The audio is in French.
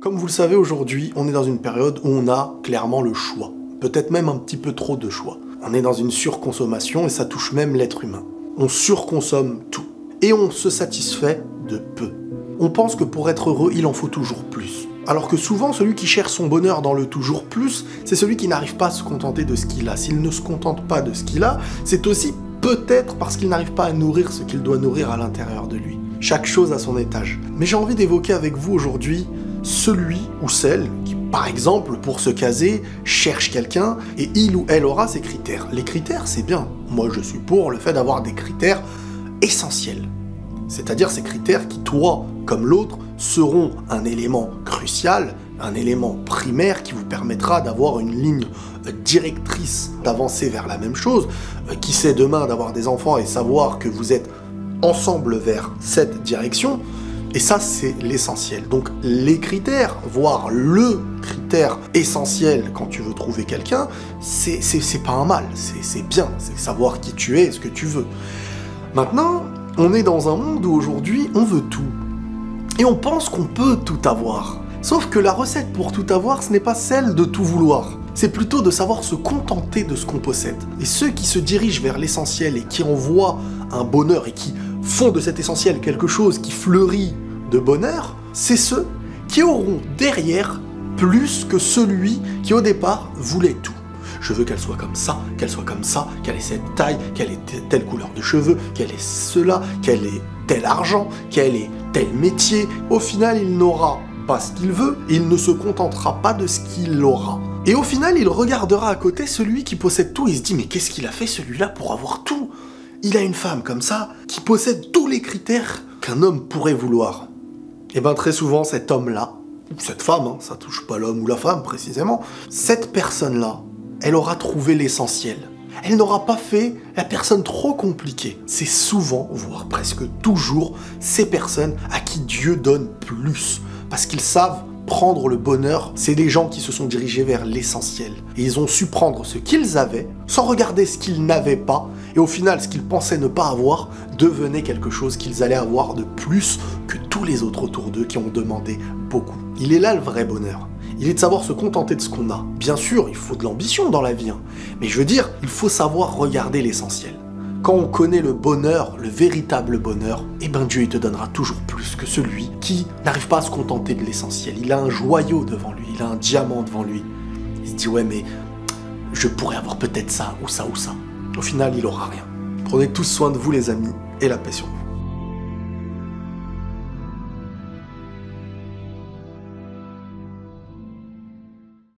Comme vous le savez, aujourd'hui, on est dans une période où on a clairement le choix. Peut-être même un petit peu trop de choix. On est dans une surconsommation et ça touche même l'être humain. On surconsomme tout. Et on se satisfait de peu. On pense que pour être heureux, il en faut toujours plus. Alors que souvent, celui qui cherche son bonheur dans le toujours plus, c'est celui qui n'arrive pas à se contenter de ce qu'il a. S'il ne se contente pas de ce qu'il a, c'est aussi peut-être parce qu'il n'arrive pas à nourrir ce qu'il doit nourrir à l'intérieur de lui. Chaque chose a son étage. Mais j'ai envie d'évoquer avec vous aujourd'hui celui ou celle qui, par exemple, pour se caser, cherche quelqu'un et il ou elle aura ses critères. Les critères, c'est bien. Moi, je suis pour le fait d'avoir des critères essentiels. C'est-à-dire ces critères qui, toi comme l'autre, seront un élément crucial, un élément primaire qui vous permettra d'avoir une ligne directrice, d'avancer vers la même chose. Qui sait demain d'avoir des enfants et savoir que vous êtes ensemble vers cette direction. Et ça, c'est l'essentiel. Donc, les critères, voire le critère essentiel quand tu veux trouver quelqu'un, c'est pas un mal, c'est bien, c'est savoir qui tu es et ce que tu veux. Maintenant, on est dans un monde où aujourd'hui, on veut tout. Et on pense qu'on peut tout avoir. Sauf que la recette pour tout avoir, ce n'est pas celle de tout vouloir. C'est plutôt de savoir se contenter de ce qu'on possède. Et ceux qui se dirigent vers l'essentiel et qui en voient un bonheur et qui font de cet essentiel quelque chose qui fleurit de bonheur, c'est ceux qui auront derrière plus que celui qui au départ voulait tout. Je veux qu'elle soit comme ça, qu'elle soit comme ça, qu'elle ait cette taille, qu'elle ait telle couleur de cheveux, qu'elle ait cela, qu'elle ait tel argent, qu'elle ait tel métier. Au final, il n'aura pas ce qu'il veut, et il ne se contentera pas de ce qu'il aura. Et au final, il regardera à côté celui qui possède tout, et il se dit « Mais qu'est-ce qu'il a fait celui-là pour avoir tout ?» Il a une femme comme ça, qui possède tous les critères qu'un homme pourrait vouloir. Et bien très souvent, cet homme-là, ou cette femme, hein, ça touche pas l'homme ou la femme précisément, cette personne-là, elle aura trouvé l'essentiel. Elle n'aura pas fait la personne trop compliquée. C'est souvent, voire presque toujours, ces personnes à qui Dieu donne plus. Parce qu'ils savent prendre le bonheur, c'est des gens qui se sont dirigés vers l'essentiel. Et ils ont su prendre ce qu'ils avaient, sans regarder ce qu'ils n'avaient pas, et au final, ce qu'ils pensaient ne pas avoir, devenait quelque chose qu'ils allaient avoir de plus que tous les autres autour d'eux qui ont demandé beaucoup. Il est là le vrai bonheur. Il est de savoir se contenter de ce qu'on a. Bien sûr, il faut de l'ambition dans la vie, hein. Mais je veux dire, il faut savoir regarder l'essentiel. Quand on connaît le bonheur, le véritable bonheur, eh ben Dieu il te donnera toujours plus que celui qui n'arrive pas à se contenter de l'essentiel. Il a un joyau devant lui, il a un diamant devant lui. Il se dit ouais mais je pourrais avoir peut-être ça ou ça ou ça. Au final il aura rien. Prenez tous soin de vous les amis et la paix sur vous.